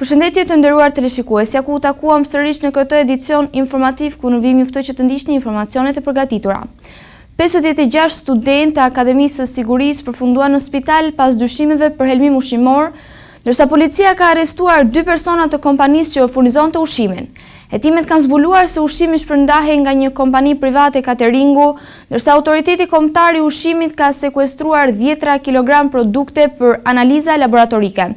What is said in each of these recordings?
Përshëndetje të nderuar teleshikues, ja ku u takuam sërish në këtë edicion informativ ku në vim juftoj që të ndiqni informacionet e përgatitura. 56 studentë të Akademisë së Sigurisë përfunduan në spital pas dyshimeve për helmim ushqimor, ndërsa policia ka arrestuar 2 persona të kompanisë që furnizonte ushqimin. Hetimet kanë zbuluar se ushqimi shpërndahej nga një kompani private cateringu, ndërsa autoriteti kombëtar i ushqimit ka sekuestruar 10 kilogram produkte për analiza laboratorike.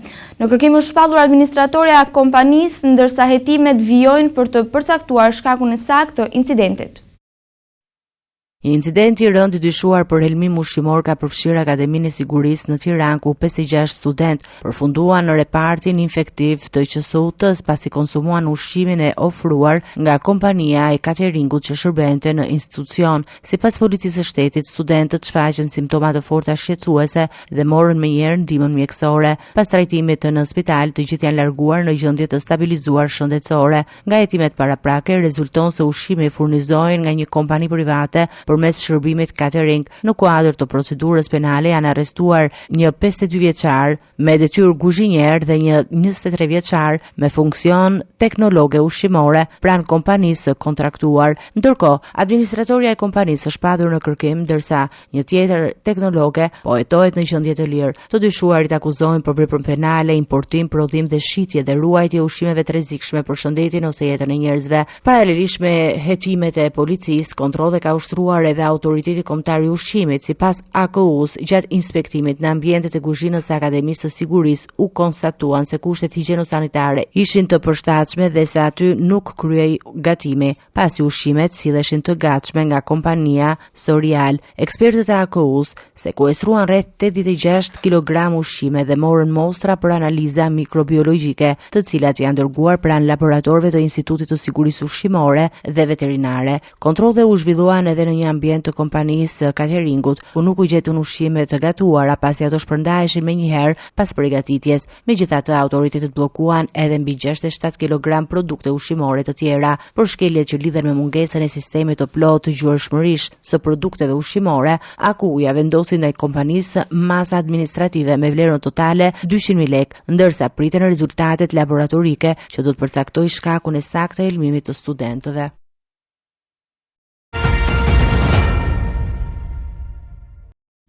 Në kërkim është shpallur administratorja e kompanisë, ndërsa hetimet vijojnë për të përcaktuar shkakun e saktë të incidentit. Incidenti i rënd i dyshuar për helmim ushqimor ka përfshirë Akademinë e Sigurisë në Tiranë, ku 56 student përfunduan në repartin infektiv të QSUT-s pasi konsumuan ushqimin e ofruar nga kompania e cateringut që shërbente në institucion. Sipas policisë së shtetit, studentët shfaqën simptoma të forta shqetësuese dhe morën menjëherë ndihmën mjekësore. Pas trajtimit në spital, të gjithë janë larguar në gjendje të stabilizuar shëndetësore. Nga hetimet paraprake rezulton se ushqimi furnizohen nga një kompani private përmes shërbimit catering. Në kuadër të procedurës penale janë arrestuar një 52 vjeçar me detyrë kuzhinier dhe një 23 vjeçar me funksion teknologe ushqimore pranë kompanisë kontraktuar. Ndërkohë, administratorja e kompanisë është shpadur në kërkim, ndërsa një tjetër teknologe po hetohet në gjendje të lirë. Të dyshuarit akuzohen për veprën penale, importim, prodhim dhe shitje dhe ruajtje e ushqimeve të rrezikshme për shëndetin ose jetën e njerëzve. Paralelisht me hetimet e policisë, kontrolle ka ushtruar edhe autoriteti kombëtar i ushqimit. Sipas AKU-s, gjatë inspektimit në ambientet e kuzhinës së Akademisë së Sigurisë u konstatuan se kushtet higjieno-sanitare ishin të përshtatshme dhe se aty nuk kryej gatimi, pasi ushqimet silleshin të gatshme nga kompania Sorial. Ekspertët e AKU-s sekuestruan rreth 86 kg ushqime dhe morën mostra për analiza mikrobiologjike, të cilat janë dërguar pranë laboratorëve të Institutit të Sigurisë Ushqimore dhe Veterinare. Kontrolle u zhvilluan edhe në një ambient të kompanisë cateringut, ku nuk u gjetën ushqime të gatuara pasi ato shpërndaheshin menjëherë pas përgatitjes. Megjithatë, autoritetet bllokuan edhe mbi 67 kg produkte ushqimore të tjera për shkeljet që lidhen me mungesën e sistemit të plotë të gjuarshmërish së produkteve ushqimore. AKU-ja vendosi ndaj kompanisë masa administrative me vlerën totale 200.000 lekë, ndërsa priten rezultatet laboratorike që do të përcaktojë shkakun e saktë të helmimit të studentëve.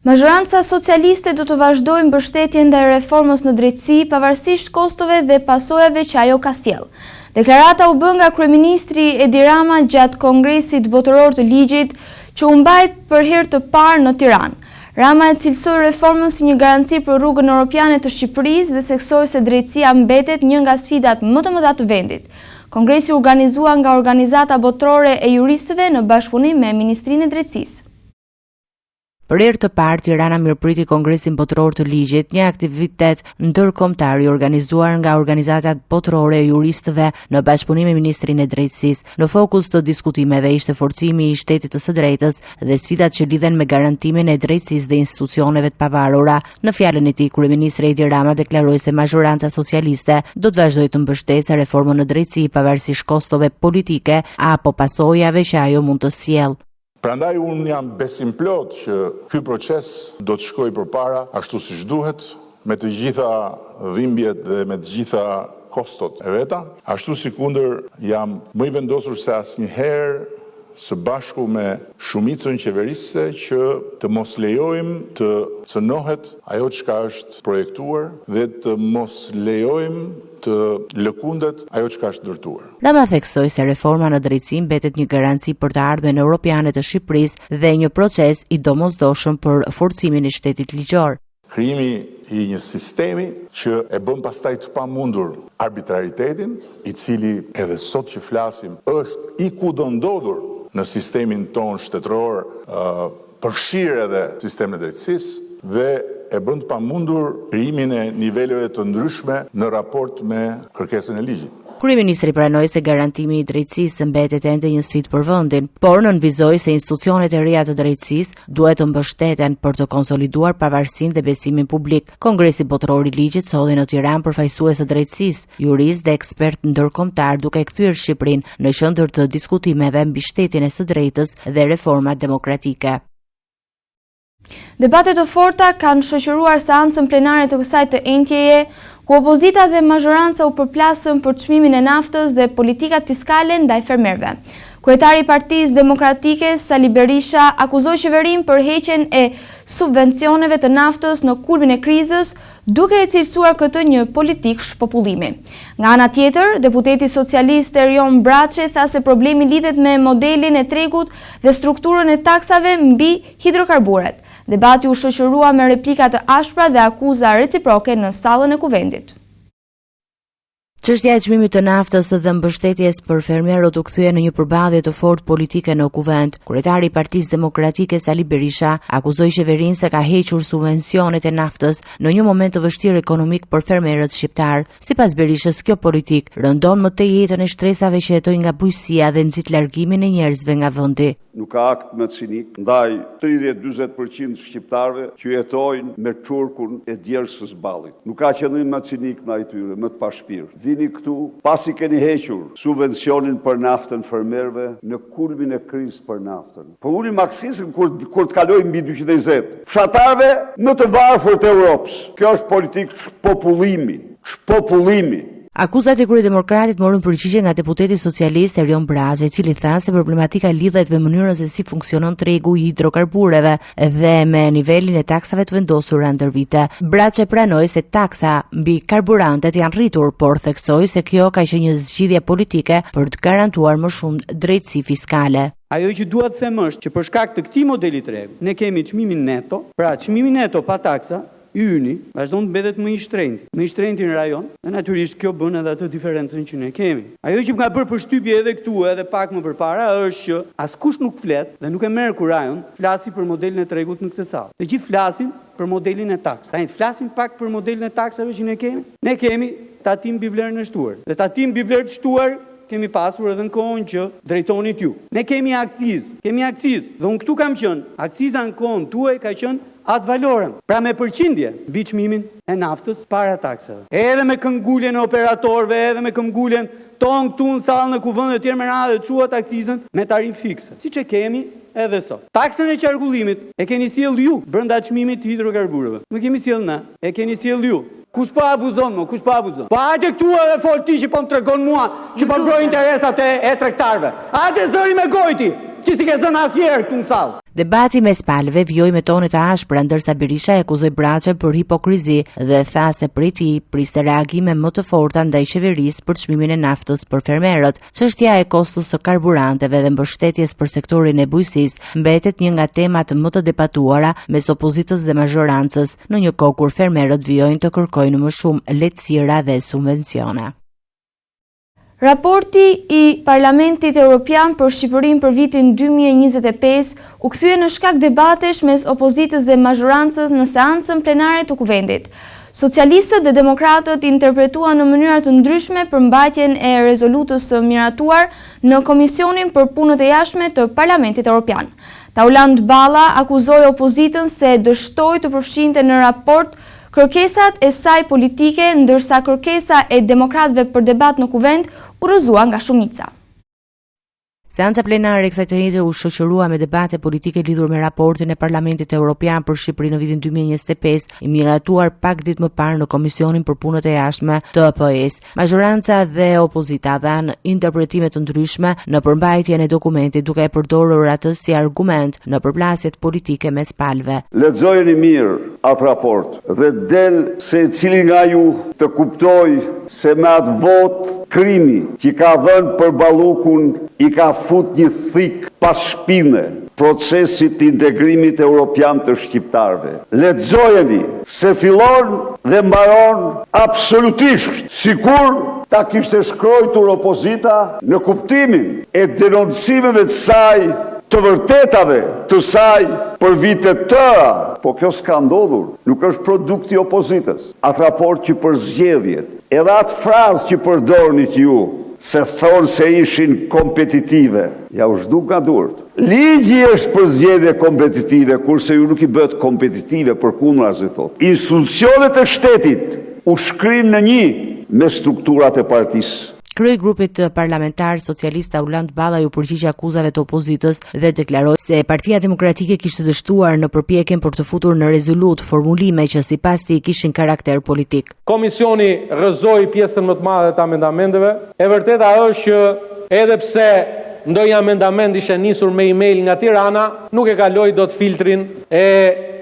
Mazhoranca socialiste do të vazhdojë mbështetjen ndaj reformës në drejtësi pavarësisht kostove dhe pasojave që ajo ka sjellë. Deklarata u bë nga kryeministri Edi Rama gjatë kongresit botëror të ligjit që u mbajt për herë të parë në Tiranë. Rama e cilësoi reformën si një garanci për rrugën europiane të Shqipërisë dhe theksoi se drejtësia mbetet një nga sfidat më të mëdha të vendit. Kongresi u organizua nga Organizata Botërore e Juristëve në bashkëpunim me Ministrinë e Drejtësisë. Për herë të parë, Tirana mirëpriti Kongresin Botëror të Ligjit, një aktivitet ndërkombëtar i organizuar nga Organizatat Botërore e Juristëve në bashkëpunim me Ministrinë e Drejtësisë. Në fokus të diskutimeve ishte forcimi i shtetit të së drejtës dhe sfidat që lidhen me garantimin e drejtësisë dhe institucioneve të pavarura. Në fjalën e tij, kryeministri Edi Rama deklaroi se mazhoranca socialiste do të vazhdojë të mbështesë reformën në drejtësi pavarësisht kostove politike apo pasojave që ajo mund të sjellë. Prandaj unë jam besim plot që ky proces do të shkojë përpara ashtu siç duhet, me të gjitha dhimbjet dhe me të gjitha kostot e veta, ashtu sikundër jam më i vendosur se asnjëherë së bashku me shumicën qeverisëse që të mos lejojmë të cënohet ajo çka është projektuar dhe të mos lejojmë të lëkundet ajo që ka është ndërtuar. Rama theksoi se reforma në drejtësi mbetet një garanci për të ardhmen europiane të Shqipërisë dhe një proces i domosdoshëm për forcimin e shtetit ligjor. Krijimi i një sistemi që e bën pastaj të pamundur arbitraritetin, i cili edhe sot që flasim është i kudondodhur në sistemin ton shtetëror, përfshirë edhe sistemin e drejtësisë dhe e bën të pamundur krijimin e niveleve të ndryshme në raport me kërkesën e ligjit. Kryeministri pranoi se garantimi i drejtësisë mbetet ende një sfidë për vendin, por nënvizoi se institucionet e reja të drejtësisë duhet të mbështeten për të konsoliduar pavarësinë dhe besimin publik. Kongresi Botëror i Ligjit solli në Tiranë përfaqësues të drejtësisë, jurist dhe ekspert ndërkombëtar, duke kthyer Shqipërinë në qendër të diskutimeve mbi shtetin e së drejtës dhe reformat demokratike. Debatet të forta kanë shoqëruar seancën plenare të kësaj të entjeje, ku opozita dhe mazhoranca u përplasën për çmimin e naftës dhe politikat fiskale ndaj fermerëve. Kryetari i Partisë Demokratike Sali Berisha akuzoi qeverinë për heqjen e subvencioneve të naftës në kulmin e krizës, duke e cilësuar këtë një politikë shpopullimi. Nga ana tjetër, deputeti socialist Erion Braçe tha se problemi lidhet me modelin e tregut dhe strukturën e taksave mbi hidrokarburet. Debati u shoqërua me replika të ashpra dhe akuza reciproke në sallën e kuvendit. Çështja e çmimit të naftës dhe mbështetjes për fermerët u kthye në një përballje të fortë politike në kuvend. Kryetari i Partisë Demokratike Sali Berisha akuzoi qeverinë se ka hequr subvencionet e naftës në një moment të vështirë ekonomik për fermerët shqiptar. Sipas Berishës, kjo politikë rëndon më tej jetën e shtresave që jetojnë nga bujësia dhe nxit largimin e njerëzve nga vendi. Nuk ka akt më cinik ndaj 30-40% shqiptarëve që jetojnë me çurkun e djersës së ballit. Nuk ka qëllim më cinik ndaj tyre, më të pashpirë. Vini këtu pasi keni hequr subvencionin për naftën fermerëve në kulmin e krizës për naftën. Po unë maksizëm kur të kaloj mbi 220. Fshatarëve më të varfër të Europës. Kjo është politikë shpopullimi. Akuzat e Kryedemokratit morën përgjigje nga deputeti socialist Erion Braçe, i cili tha se problematika lidhet me mënyrën se si funksionon tregu i hidrokarbureve dhe me nivelin e taksave të vendosura ndër vite. Braçe pranoi se taksa mbi karburantet janë rritur, por theksoi se kjo ka qenë një zgjidhje politike për të garantuar më shumë drejtësi fiskale. Ajo që dua të them është që për shkak të këtij modeli tregu, ne kemi çmimin neto, pra çmimi neto pa taksa Yni vazhdon të mbetet më i shtrenjtë në rajon, dhe natyrisht kjo bën edhe atë diferencën që ne kemi. Ajo që më ka bërë përshtypje edhe këtu edhe pak më përpara është që askush nuk flet dhe nuk e merr kurajon flasi për modelin e tregut në këtë sallë. Të gjithë flasin për modelin e taksave. Tani flasim pak për modelin e taksave që ne kemi. Ne kemi tatim mbi vlerën e shtuar. Dhe tatim mbi vlerë të shtuar kemi pasur edhe në kohën që drejtonit ju. Ne kemi akcizë. Dhe unë këtu kam qenë, akciza në kohën tuaj ka qenë atë valorën, pra me përqindje mbi çmimin e naftës para taksave. Edhe me këmbguljen e operatorëve, edhe me këmbguljen tonë këtu në sallën e kuvendit të tjerë me radhë quhet akcizën me tarifë fikse, siç e kemi edhe sot. Taksën e qarkullimit e keni sjell ju brenda çmimit të hidrokarbureve. Nuk kemi sjell ne, e keni sjell ju. Kush po abuzon më? Po hajde këtu edhe fol ti që po më tregon mua që po mbroj interesat e tregtarëve. Hajde zëri me gojti, që si ke zënë asnjëherë këtu në sallë. Debati mes palëve vjoi me tone të ashpra, ndërsa Berisha e akuzoi Braçe për hipokrizi dhe tha se prej tij priste reagime më të forta ndaj qeverisë për çmimin e naftës për fermerët. Çështja e kostos së karburanteve dhe mbështetjes për sektorin e bujqësisë mbetet një nga temat më të debatuara mes opozitës dhe mazhorancës, në një kohë kur fermerët vijojnë të kërkojnë më shumë lehtësira dhe subvencione. Raporti i Parlamentit Evropian për Shqipërinë për vitin 2025 u kthye në shkak debatesh mes opozitës dhe mazhorancës në seancën plenare të kuvendit. Socialistët dhe demokratët interpretuan në mënyra të ndryshme përmbajtjen e rezolutës së miratuar në Komisionin për Punët e Jashtme të Parlamentit Evropian. Tauland Balla akuzoi opozitën se dështoi të përfshinte në raport kërkesat e saj politike, ndërsa kërkesa e demokratëve për debat në kuvend u rrëzua nga shumica. Seanca plenare e kësaj të njëjtë u shoqërua me debate politike lidhur me raportin e Parlamentit Evropian për Shqipërinë në vitin 2025, i miratuar pak ditë më parë në Komisionin për Punët e Jashtme të PS. Mazhoranca dhe opozita dhanë interpretime të ndryshme në përmbajtjen e dokumentit, duke e përdorur atë si argument në përplasjet politike mes palëve. Lexojeni mirë atë raport dhe del se cili nga ju të kuptoj se me atë vot krimi që ka dhënë për Ballukun i ka fut një thik pa shpine procesit të integrimit evropian të shqiptarëve. Lexojeni se fillon dhe mbaron absolutisht sikur ta kishte shkruar opozita në kuptimin e denoncimeve të saj, të vërtetave të saj për vitet tëra. Po kjo s'ka ndodhur, nuk është produkti opozitës. Atë raport që për zgjedhjet, edhe atë frazë që përdornit ju, se thonë se ishin kompetitive, ja u zhduk nga durët. Ligji është për zgjedhje kompetitive, kurse ju nuk i bëhet kompetitive, përkundër as i thot. Institucionet e shtetit u shkrin në një me strukturat e partisë. Kryei grupit parlamentar socialist Auland Balla u përgjigj akuzave të opozitës dhe deklaroi se Partia Demokratike kishte dështuar në përpjekjen për të futur në rezolut formulime që sipas tij kishin karakter politik. Komisioni rrëzoi pjesën më të madhe të amendamenteve. E vërteta është që edhe pse ndonjë amendament ishte nisur me email nga Tirana, nuk e kaloi dot filtrin e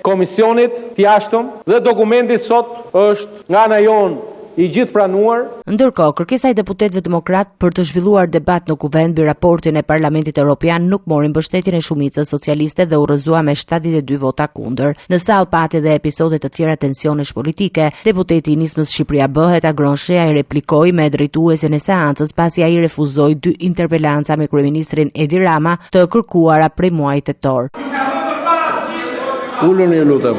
komisionit të jashtëm dhe dokumenti sot është nga ana jonë i gjithë pranuar. Ndërkohë, kërkesa e deputetëve demokrat për të zhvilluar debat në kuvend mbi raportin e Parlamentit Evropian nuk mori mbështetjen e shumicës socialiste dhe u rrëzua me 72 vota kundër. Në sallë pati dhe episode të tjera tensionesh politike, deputeti i nismës Shqipëria Bëhet Agron Sheaj replikoi me drejtuesin e seancës pasi ai refuzoi 2 interpelanca me kryeministrin Edi Rama të kërkuara prej muajit tetor. Uluni ju lutem.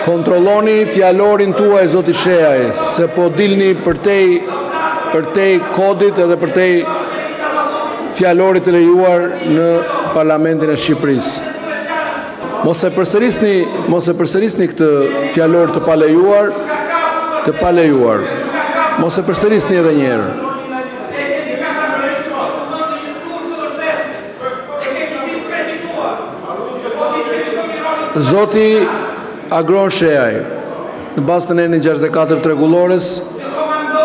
Kontrolloni fjalorin tuaj, zoti Sheaj, se po dilni përtej kodit edhe përtej fjalorit të lejuar në Parlamentin e Shqipërisë. Mos e përsërisni këtë fjalor të palejuar. Mos e përsërisni edhe një herë. Zoti Agron Sheaj, në bazë të nenin 64 të rregullores,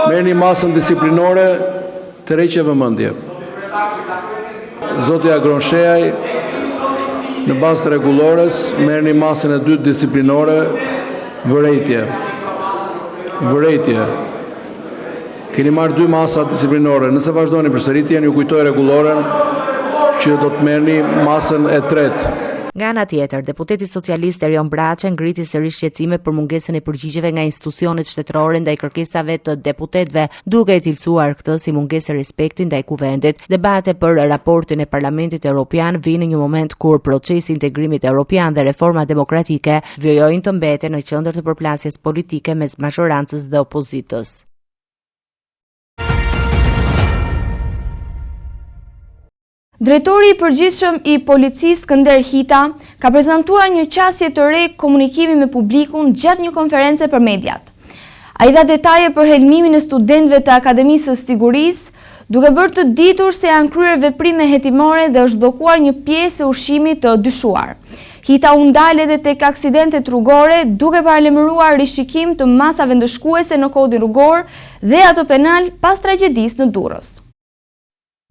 merrni masën disiplinore të reqe vëmendje. Zoti Agron Sheaj, në bazë të rregullores, merrni masën e dytë disiplinore, vërejtje. Keni marrë 2 masa disiplinore. Nëse vazhdoni përsëritjen, ju kujtoj rregulloren që do të merrni masën e tretë. Nga ana tjetër, deputeti socialist Erion Braçe ngriti sërish shqetësime për mungesën e përgjigjeve nga institucionet shtetërore ndaj kërkesave të deputetëve, duke e cilësuar këtë si mungesë respekti ndaj kuvendit. Debate për raportin e Parlamentit Evropian vijnë në një moment kur procesi i integrimit evropian dhe reforma demokratike vijojnë të mbeten në qendër të përplasjes politike mes majorancës dhe opozitës. Drejtori i përgjithshëm i policisë Skënder Hita ka prezantuar një qasje të re komunikimi me publikun gjatë një konference për mediat. Ai dha detaje për helmimin e studentëve të Akademisë së Sigurisë, duke bërë të ditur se janë kryer veprime hetimore dhe është bllokuar një pjesë e ushqimit të dyshuar. Hita u ndal edhe tek aksidentet rrugore, duke paralajmëruar rishikim të masave ndëshkuese në kodin rrugor dhe ato penal pas tragjedisë në Durrës.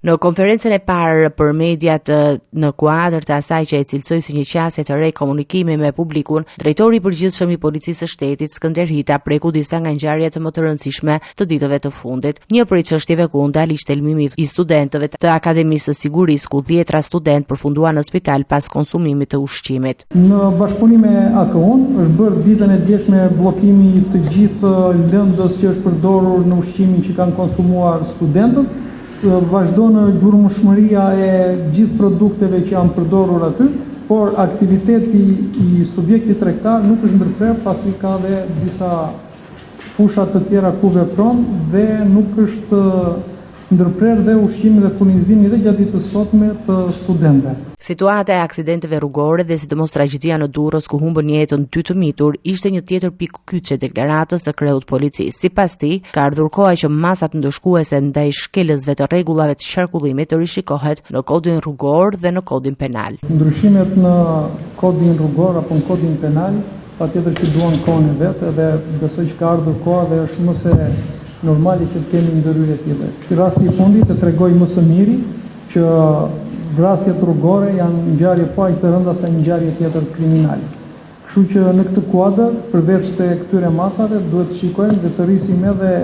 Në konferencën e parë për mediat në kuadër të asaj që e cilësoi si një qasje të re komunikimi me publikun, drejtori i përgjithshëm i Policisë së Shtetit Skënder Hita preku disa nga ngjarjet më të rëndësishme të ditëve të fundit. Një prej çështjeve ku u ndal ishte helmimi i studentëve të Akademisë së Sigurisë, ku 10 student përfunduan në spital pas konsumimit të ushqimit. Në bashkëpunim me AKU-n është bërë ditën e djeshme bllokimi të gjithë lëndës që është përdorur në ushqimin që kanë konsumuar studentët. Vazhdo në gjurmëshmëria e gjithë produkteve që janë përdorur aty, por aktiviteti i subjektit tregtar nuk është ndërprer pasi ka dhe disa fushat të tjera ku vepron dhe nuk është ndërprer dhe ushqimi dhe furnizimi dhe gjatë ditës sotme të studentëve. Situata e aksidenteve rrugore dhe sidomos tragjedia në Durrës ku humbën jetën 2 të mitur ishte një tjetër pikë kyçe deklaratës së kreut policisë. Sipas tij, ka ardhur koha që masat ndëshkuese ndaj shkelësve të rregullave të qarkullimit të rishikohet në kodin rrugor dhe në kodin penal. Ndryshimet në kodin rrugor apo në kodin penal patjetër që duan kohën e vet dhe besoj që ka ardhur koha dhe është më se normale që të kemi ndërhyrje tjetër. Ky rasti i fundit të tregoj më së miri që vrasjet rrugore janë ngjarje pa aq të rënda sa një ngjarje tjetër kriminale. Kështu që në këtë kuadër, përveç se këtyre masave, duhet të shikojmë dhe të rrisim edhe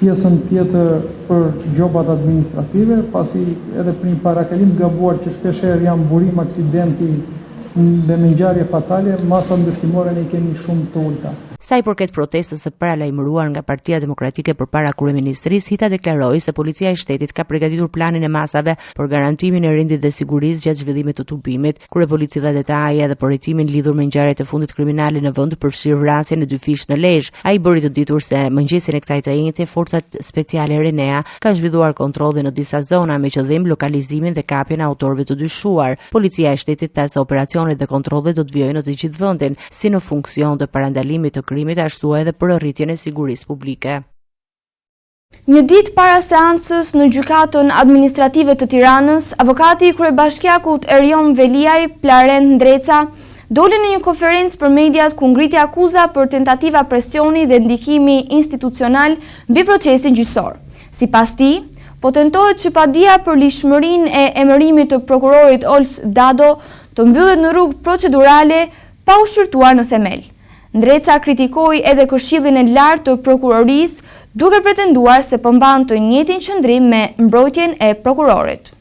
pjesën tjetër për gjobat administrative, pasi edhe për një parakalim gabuar që shpeshherë janë burim, aksidenti dhe me ngjarje fatale, masa ndëshkimore ne kemi shumë të ulta. Sa i përket protestës së paralajmëruar nga Partia Demokratike përpara kryeministrisë, Hita deklaroi se policia e shtetit ka përgatitur planin e masave për garantimin e rendit dhe sigurisë gjatë zhvillimit të tubimit. Kryepolicia dha detaje edhe për rritimin lidhur me ngjarjet e fundit kriminale në vend, përfshirë vrasjen e 2 fish në Lezhë. Ai bëri të ditur se mëngjesin e kësaj të njëjte forcat speciale Renea kanë zhvilluar kontrolle në disa zona me qëllim lokalizimin dhe kapjen e autorëve të dyshuar. Policia e shtetit tha se operacionet dhe kontrollet do të vijojnë në të gjithë vendin, si në funksion të parandalimit të krimit, ashtu edhe për rritjen e sigurisë publike. Një ditë para seancës në gjykatën administrative të Tiranës, avokati i kryebashkiakut Erion Veliaj, Plaren Ndreca, doli në një konferencë për mediat ku ngriti akuza për tentativa presioni dhe ndikimi institucional mbi procesin gjyqësor. Sipas tij, po tentohet që padia për lishmërinë e emërimit të prokurorit Olc Dado të mbyllet në rrugë procedurale pa u shqyrtuar në themel. Ndreca kritikoi edhe Këshillin e Lartë të Prokurorisë, duke pretenduar se përmban të njëjtin qëndrim me mbrojtjen e prokurorit.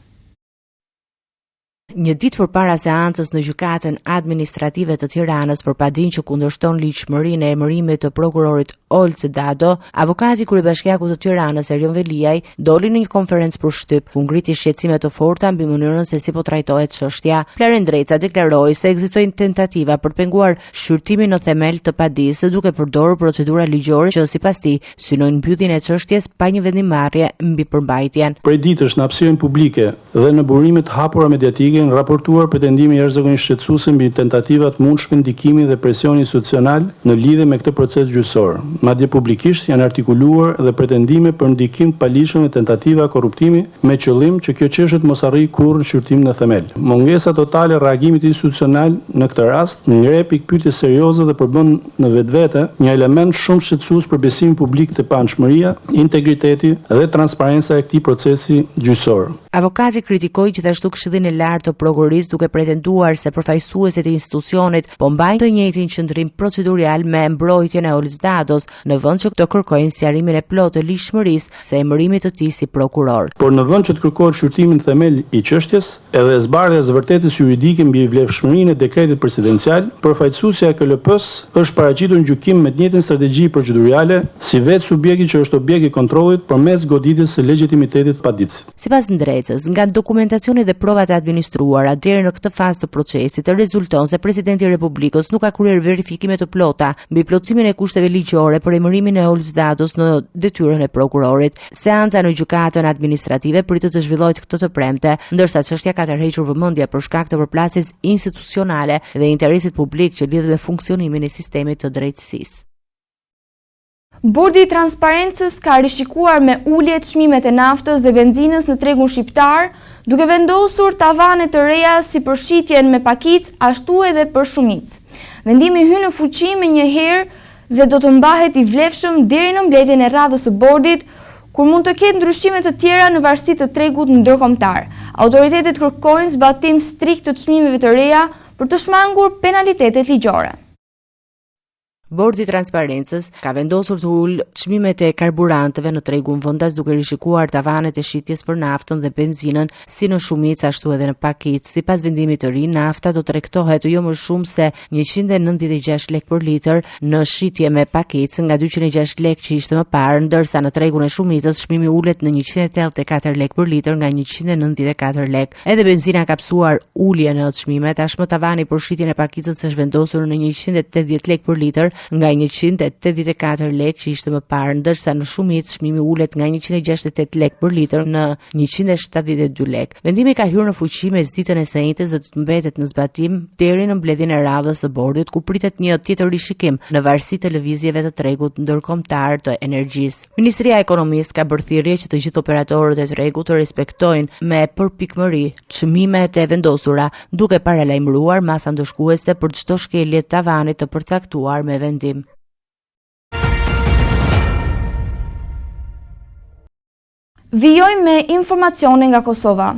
Një ditë përpara seancës në gjykatën administrative të Tiranës për padin që kundërshton ligjshmërinë e emërimit të prokurorit Olc Dado, avokati i kryebashkiakut të Tiranës Erion Veliaj doli në një konferencë për shtyp ku ngriti shqetësime të forta mbi mënyrën se si po trajtohet çështja. Plaren Ndreca deklaroi se ekzistojnë tentativa për penguar shqyrtimin në themel të padisë duke përdorur procedura ligjore që sipas tij synojnë mbylljen e çështjes pa një vendimmarrje mbi përmbajtjen. Prej ditësh në hapësirën publike dhe në burimet hapura mediatike në raportuar pretendime jashtëzakonisht shqetësuese mbi tentativat mundshme ndikimi dhe presioni institucional në lidhje me këtë proces gjyqësor. Madje publikisht janë artikuluar dhe pretendime për ndikim të palishëm e tentativa korruptimi me qëllim që kjo çështje mos arrijë kurrë në shqyrtim në themel. Mungesa totale e reagimit institucional në këtë rast ngre pikpyetje serioze dhe përbën në vetvete një element shumë shqetësues për besimin publik te panshmëria, integriteti dhe transparenca e këtij procesi gjyqësor. Avokati kritikoi gjithashtu Këshillin e Lartë të Prokurorisë duke pretenduar se përfaqësuesit e institucionit po mbajnë të njëjtin qëndrim procedurial me mbrojtjen e Olc Dados, në vend që të kërkojnë sqarimin e plotë të ligjshmërisë së emërimit të tij si prokuror. Por në vend që të kërkohet shqyrtimin themel i çështjes, edhe zbardhja e vërtetës juridike mbi vlefshmërinë e dekretit presidencial, përfaqësuesja e KLP-s është paraqitur në gjykim me të njëjtën strategji procedurale si vetë subjekti që është objekt i kontrollit përmes goditjes së legitimitetit të paditësit. Sipas Ndrecës, nga dokumentacioni dhe provat e administruara deri në këtë fazë të procesit, rezulton se presidenti i Republikës nuk ka kryer verifikime të plota mbi plotësimin e kushteve ligjore për emërimin e Olc Dados në detyrën e prokurorit. Seanca në gjykatën administrative pritet të zhvillohet këtë të premte, ndërsa çështja ka tërhequr vëmendje për shkak të përplasjes institucionale dhe interesit publik që lidhet me funksionimin e sistemit të drejtësisë. Bordi i Transparencës ka rishikuar me ulje çmimet e naftës dhe benzinës në tregun shqiptar, duke vendosur tavane të reja si për shitjen me pakicë ashtu edhe për shumicë. Vendimi hyn në fuqi me një herë dhe do të mbahet i vlefshëm deri në mbledhjen e radhës së bordit, kur mund të ketë ndryshime të tjera në varësi të tregut ndërkombëtar. Autoritetet kërkojnë zbatim strikt të çmimeve të reja për të shmangur penalitetet ligjore. Bordi i Transparencës ka vendosur të ulë çmimet e karburanteve në tregun vendas duke rishikuar tavanet e shitjes për naftën dhe benzinën si në shumicë ashtu edhe në pakicë. Sipas vendimit të ri, nafta do të tregtohet jo më shumë se 196 lekë për litër në shitje me pakicë nga 206 lekë që ishte më parë, ndërsa në tregun e shumicës çmimi ulet në 184 lekë për litër nga 194 lekë. Edhe benzina ka psuar ulje në çmime, tashmë tavani për shitjen e pakicës është vendosur në 180 lekë për litër nga 184 lekë që ishte më parë, ndërsa në shumicë çmimi ulet nga 168 lekë për litër në 172 lekë. Vendimi ka hyrë në fuqi mes ditën e së njëjtës dhe do të mbetet në zbatim deri në mbledhjen e radhës së bordit, ku pritet një tjetër rishikim në varësi të lëvizjeve të tregut ndërkombëtar të energjisë. Ministria e Ekonomisë ka bërë thirrje që të gjithë operatorët e tregut të respektojnë me përpikmëri çmimet e vendosura, duke paralajmëruar masa ndëshkuese për çdo shkelje të tavanit të përcaktuar me vendim. Vijojmë me informacione nga Kosova.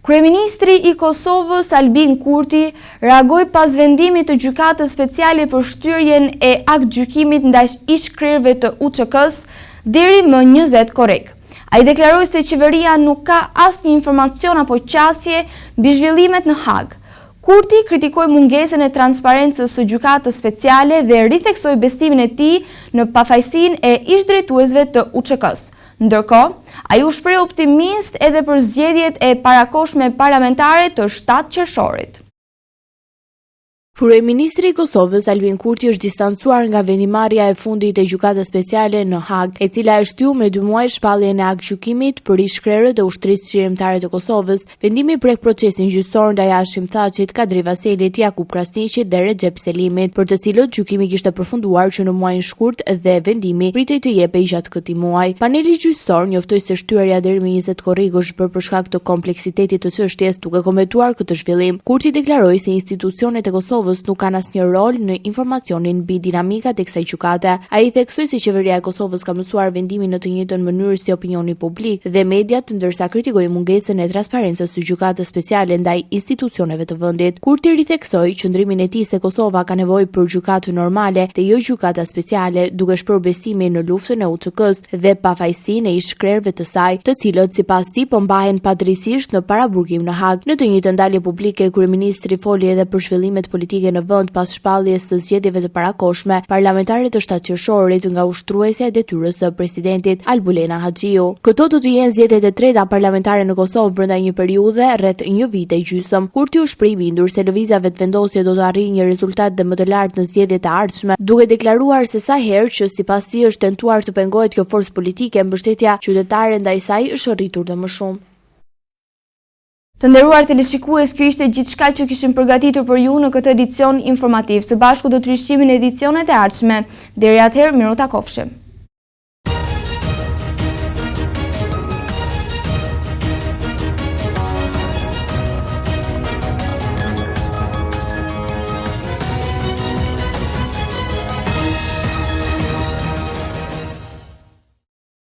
Kryeministri i Kosovës Albin Kurti reagoi pas vendimit të gjykatës speciale për shtyrjen e aktgjykimit ndaj ish-krerëve të UÇK-s deri më 20 korrik. Ai deklaroi se qeveria nuk ka asnjë informacion apo qasje mbi zhvillimet në Hag. Kurti kritikoi mungesën e transparencës së gjykatës speciale dhe ritheksoi besimin e tij në pafajësinë e ish-drejtuesve të UÇK-s. Ndërkohë, ai u shpreh optimist edhe për zgjedhjet e parakohshme parlamentare të 7 qershorit. Kryeministri i Kosovës Albin Kurti është distancuar nga vendimarrja e fundit e gjykatës speciale në Hag, e cila e shtyu me 2 muaj shpalljen e aktgjykimit për rishkrerët e ushtrisë qiremtare të Kosovës. Vendimi prek procesin gjyqësor ndaj Hashim Thaçit, Kadri Vaselit, Jakub Krasniqit dhe Recep Selimit, për të cilët gjykimi kishte përfunduar që në muajin shkurt dhe vendimi pritej të jepej gjatë këtij muaji. Paneli gjyqësor njoftoi se shtyerja deri me 20 korrigësh për shkak të kompleksitetit të çështjes, duke komentuar këtë zhvillim. Kurti deklaroi se institucionet e Kosovës nuk kanë asnjë rol në informacionin mbi dinamikat e kësaj gjykate. Ai theksoi se qeveria e Kosovës ka mësuar vendimin në të njëjtën mënyrë si opinioni publik dhe mediat, ndërsa kritikoi mungesën e transparencës së gjykatës speciale ndaj institucioneve të vendit. Kurti ritheksoi qëndrimin e tij se Kosova ka nevojë për gjykatë normale dhe jo gjykata speciale, duke shprehur besimin në luftën e UÇK-s dhe pafajësinë e ish-krerëve të saj, të cilët sipas tij po mbahen padrejtisht në paraburgim në Hag. Në të njëjtën dalje publike, kryeministri foli edhe për zhvillimet politike në vend pas shpalljes së zgjedhjeve të parakoshme parlamentare të 7 qershorit nga ushtruesja e detyrës së presidentit Albulena Haxhiu. Këto do të jenë zgjedhjet e treta parlamentare në Kosovë brenda një periudhe rreth një vite gjysmë. Kurti u shpreh i bindur se lëvizja vetëvendosje do të arrijë një rezultat dhe më të lartë në zgjedhjet e ardhshme, duke deklaruar se sa herë që sipas tij është tentuar të pengohet kjo forcë politike, mbështetja qytetare ndaj saj është rritur dhe më shumë. Të nderuar teleshikues, kjo ishte gjithçka që kishim përgatitur për ju në këtë edicion informativ. Së bashku do të rishqimin edicionet e ardhshme. Deri atëherë, miru takofshim.